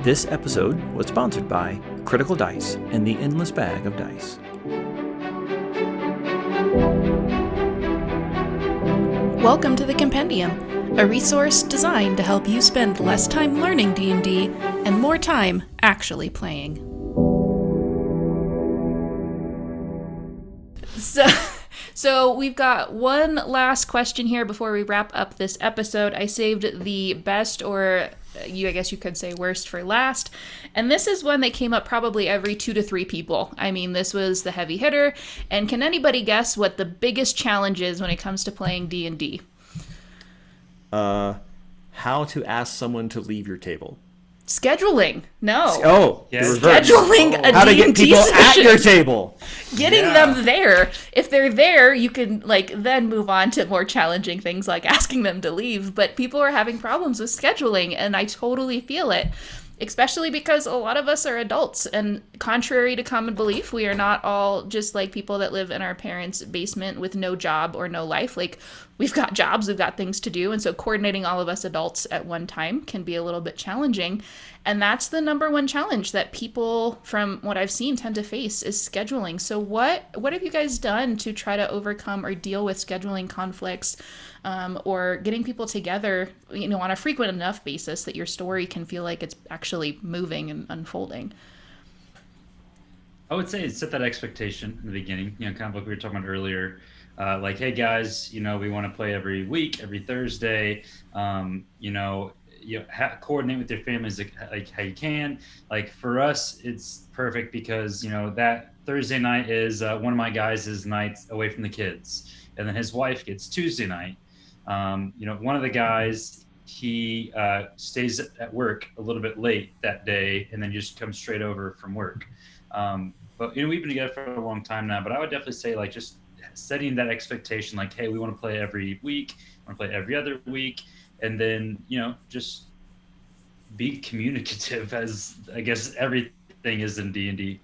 This episode was sponsored by Critical Dice and the Endless Bag of Dice. Welcome to the Compendium, a resource designed to help you spend less time learning D&D and more time actually playing. So we've got one last question here before we wrap up this episode. I saved the best, or I guess you could say worst, for last. And this is one that came up probably every 2 to 3 people. I mean, this was the heavy hitter. And can anybody guess what the biggest challenge is when it comes to playing D&D? How to ask someone to leave your table. Scheduling. No. Oh, yes. Scheduling a how to get D&D people session. at your table. Getting them there. If they're there, you can then move on to more challenging things like asking them to leave. But people are having problems with scheduling, and I totally feel it. Especially because a lot of us are adults, and contrary to common belief, we are not all just like people that live in our parents' basement with no job or no life. Like, we've got jobs, we've got things to do, and so coordinating all of us adults at one time can be a little bit challenging. And that's the number one challenge that people, from what I've seen, tend to face is scheduling. So what have you guys done to try to overcome or deal with scheduling conflicts, or getting people together, on a frequent enough basis that your story can feel like it's actually moving and unfolding? I would say set that expectation in the beginning, kind of like we were talking about earlier. Like, hey guys, we want to play every week, every Thursday. Coordinate with your families like how you can. Like, for us, it's perfect because that Thursday night is one of my guys' nights away from the kids, and then his wife gets Tuesday night. One of the guys, he stays at work a little bit late that day, and then just comes straight over from work. But we've been together for a long time now. But I would definitely say, like, just setting that expectation, like, hey, we want to play every week, we want to play every other week, and then just be communicative, as I guess everything is in D&D.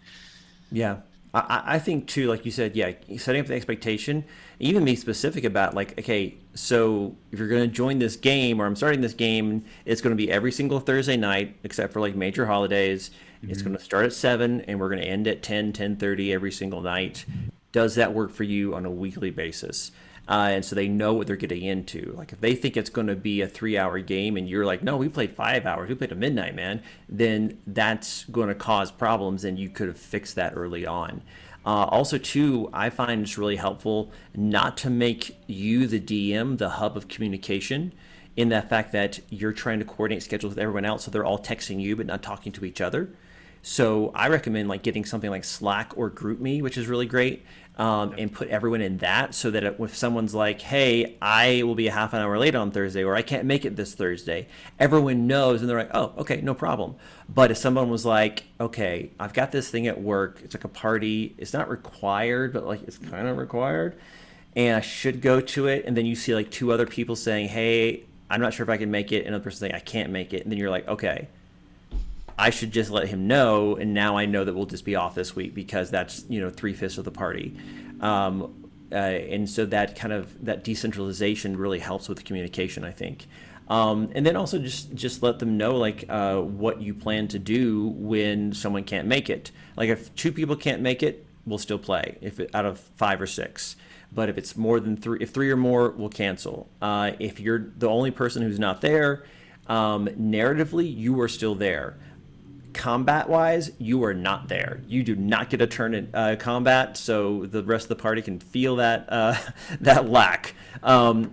Yeah. I think too, like you said, setting up the expectation, even be specific about, like, okay, so if you're going to join this game, or I'm starting this game, it's going to be every single Thursday night, except for like major holidays. Mm-hmm. It's going to start at 7 and we're going to end at 10:30 every single night. Does that work for you on a weekly basis? And so they know what they're getting into. Like, if they think it's going to be a 3-hour game and you're like, no, we played 5 hours, we played to midnight, man, then that's going to cause problems, and you could have fixed that early on. Also, too, I find it's really helpful not to make you, the DM, the hub of communication, in that fact that you're trying to coordinate schedules with everyone else, so they're all texting you but not talking to each other. So I recommend getting something like Slack or GroupMe, which is really great, and put everyone in that, so that if someone's like, hey, I will be a half an hour late on Thursday, or I can't make it this Thursday, everyone knows, and they're like, oh, okay, no problem. But if someone was like, okay, I've got this thing at work, it's like a party, it's not required, but it's kind of required, and I should go to it, and then you see 2 other people saying, hey, I'm not sure if I can make it, and another person saying, I can't make it, and then you're like, okay, I should just let him know, and now I know that we'll just be off this week because that's 3/5 of the party, and so that decentralization really helps with the communication, I think, and then also just let them know what you plan to do when someone can't make it. Like, if 2 people can't make it, we'll still play out of 5 or 6. But if it's more than 3, if 3 or more, we'll cancel. If you're the only person who's not there, narratively, you are still there. Combat-wise, you are not there. You do not get a turn in combat, so the rest of the party can feel that that lack. You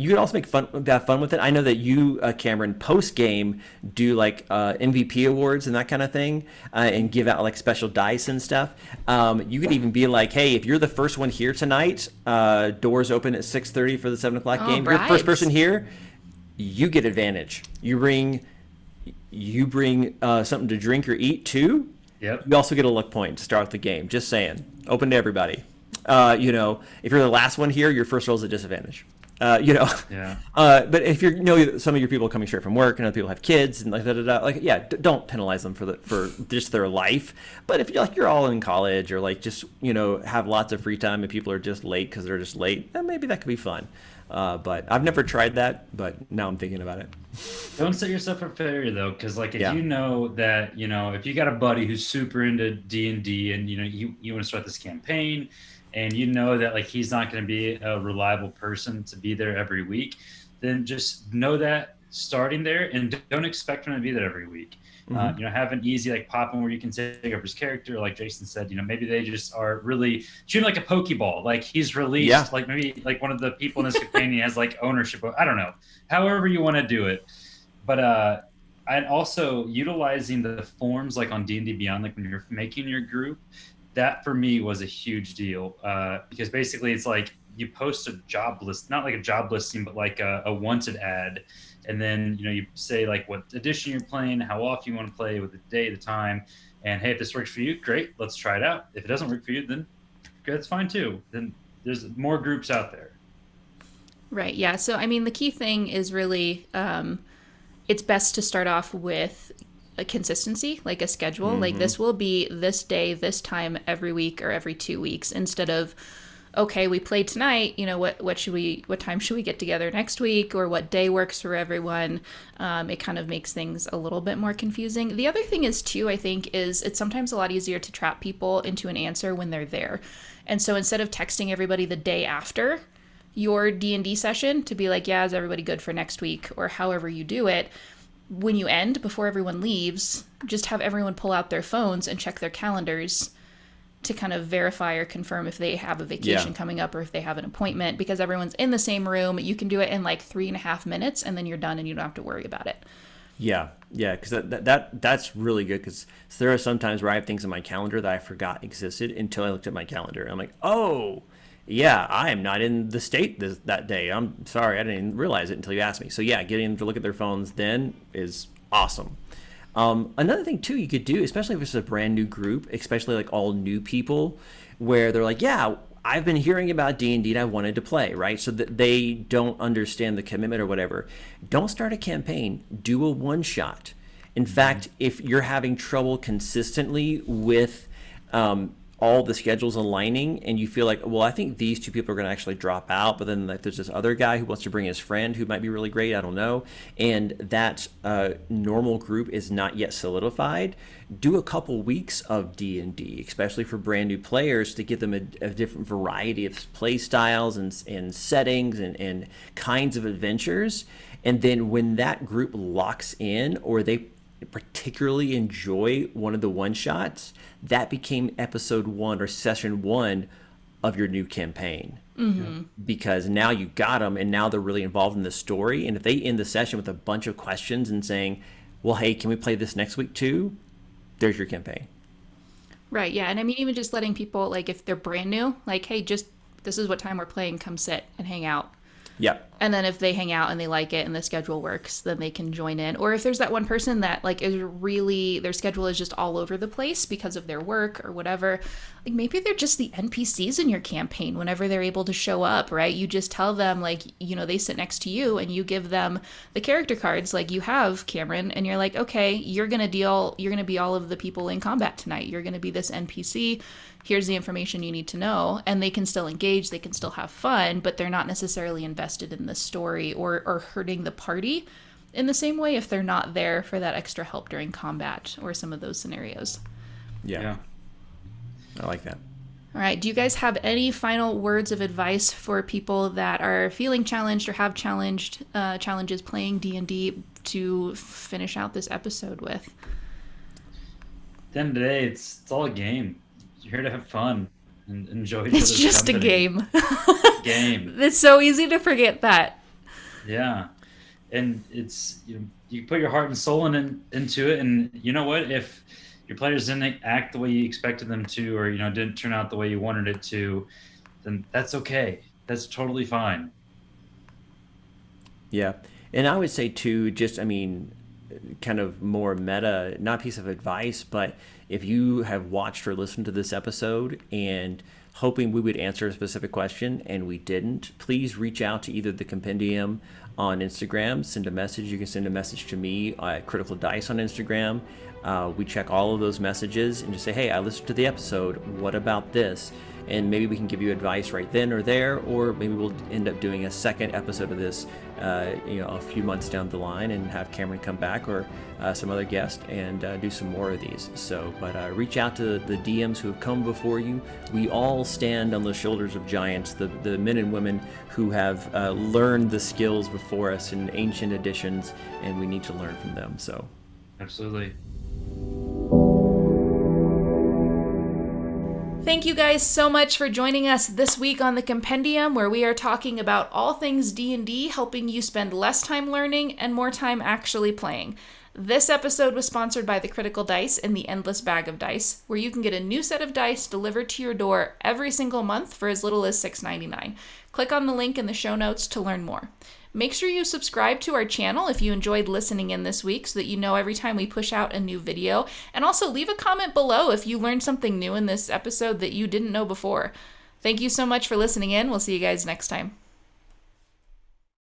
can also have fun with it. I know that you, Cameron, post-game do MVP awards and that kind of thing, and give out special dice and stuff. You could even be like, hey, if you're the first one here tonight, doors open at 6:30 for the 7 o'clock game. You're the first person here, you get advantage. You bring something to drink or eat too. Yep. You also get a luck point to start the game. Just saying. Open to everybody. If you're the last one here, your first roll is a disadvantage. Yeah. But if some of your people are coming straight from work and other people have kids and don't penalize them for just their life. But if you're all in college, or have lots of free time and people are just late because they're just late, then maybe that could be fun. But I've never tried that, but now I'm thinking about it. Don't set yourself up for failure though, because like if Yeah. you know that if you got a buddy who's super into D&D and you want to start this campaign, and you know that like he's not going to be a reliable person to be there every week, then just know that starting there, and don't expect him to be there every week. Have an easy like pop in where you can take over his character, like Jason said. Maybe they just are really treat him like a Pokeball. Like he's released, Yeah. like maybe like one of the people in his companion has like ownership. I don't know, however you want to do it. But and also utilizing the forms like on D&D Beyond, like when you're making your group, that for me was a huge deal because basically it's like you post a job list, not like a job listing, but like a wanted ad. And then, you say like what edition you're playing, how often you want to play, with the day, the time. And hey, if this works for you, great, let's try it out. If it doesn't work for you, then that's fine too. Then there's more groups out there. Right. Yeah. So, I mean, the key thing is really it's best to start off with a consistency, like a schedule. Like this will be this day, this time every week or every 2 weeks, instead of, okay, we played tonight, what time should we get together next week, or what day works for everyone. It kind of makes things a little bit more confusing. The other thing is too, I think, is it's sometimes a lot easier to trap people into an answer when they're there. And so instead of texting everybody the day after your D&D session to be like, yeah, is everybody good for next week, or however you do it, when you end, before everyone leaves, just have everyone pull out their phones and check their calendars to kind of verify or confirm if they have a vacation coming up or if they have an appointment, because everyone's in the same room. You can do it in like 3.5 minutes and then you're done and you don't have to worry about it. Yeah, because that's really good, because there are some times where I have things in my calendar that I forgot existed until I looked at my calendar. I'm like, oh, yeah, I am not in the state that day. I'm sorry, I didn't even realize it until you asked me. So yeah, getting them to look at their phones then is awesome. Another thing too you could do, especially if it's a brand new group, especially like all new people, where they're like, yeah, I've been hearing about D&D and I wanted to play, right? So that they don't understand the commitment or whatever. Don't start a campaign. Do a one-shot. In fact, if you're having trouble consistently with all the schedules aligning and you feel like, well, I think these two people are going to actually drop out, but then like there's this other guy who wants to bring his friend who might be really great, I don't know, and that normal group is not yet solidified, do a couple weeks of D&D, especially for brand new players, to give them a different variety of play styles and settings and kinds of adventures. And then when that group locks in, or they particularly enjoy one of the one-shots, that became episode 1 or session 1 of your new campaign. Because now you got them and now they're really involved in the story. And if they end the session with a bunch of questions and saying, well, hey, can we play this next week too? There's your campaign. Right, yeah. And I mean, even just letting people, like if they're brand new, like, hey, just this is what time we're playing, come sit and hang out. Yep. And then if they hang out and they like it and the schedule works, then they can join in. Or if there's that one person that like is really, their schedule is just all over the place because of their work or whatever, like maybe they're just the NPCs in your campaign whenever they're able to show up, right? You just tell them like, they sit next to you and you give them the character cards like you have, Cameron, and you're like, okay, you're going to be all of the people in combat tonight. You're going to be this NPC. Here's the information you need to know. And they can still engage, they can still have fun, but they're not necessarily invested in the story or hurting the party in the same way if they're not there for that extra help during combat or some of those scenarios. Yeah. I like that. All right. Do you guys have any final words of advice for people that are feeling challenged or have challenges playing D&D to finish out this episode with? At the end of the day, it's all a game. You're here to have fun and enjoy each other's It's just company. a game. Game. It's so easy to forget that. Yeah. And it's you put your heart and soul into it, and you know what? If your players didn't act the way you expected them to, or didn't turn out the way you wanted it to, then that's okay. That's totally fine. Yeah. And I would say too, kind of more meta, not a piece of advice, but if you have watched or listened to this episode and hoping we would answer a specific question and we didn't, please reach out to either the Compendium on Instagram, send a message. You can send a message to me at Critical Dice on Instagram. We check all of those messages and just say, hey, I listened to the episode. What about this? and maybe we can give you advice right then or there, or maybe we'll end up doing a second episode of this, a few months down the line, and have Cameron come back, or some other guest, and do some more of these. So, but reach out to the DMs who have come before you. We all stand on the shoulders of giants, the men and women who have learned the skills before us in ancient editions, and we need to learn from them. So, absolutely. Thank you guys so much for joining us this week on the Compendium, where we are talking about all things D&D, helping you spend less time learning and more time actually playing. This episode was sponsored by the Critical Dice and the Endless Bag of Dice, where you can get a new set of dice delivered to your door every single month for as little as $6.99. Click on the link in the show notes to learn more. Make sure you subscribe to our channel if you enjoyed listening in this week, so that you know every time we push out a new video. And also leave a comment below if you learned something new in this episode that you didn't know before. Thank you so much for listening in. We'll see you guys next time.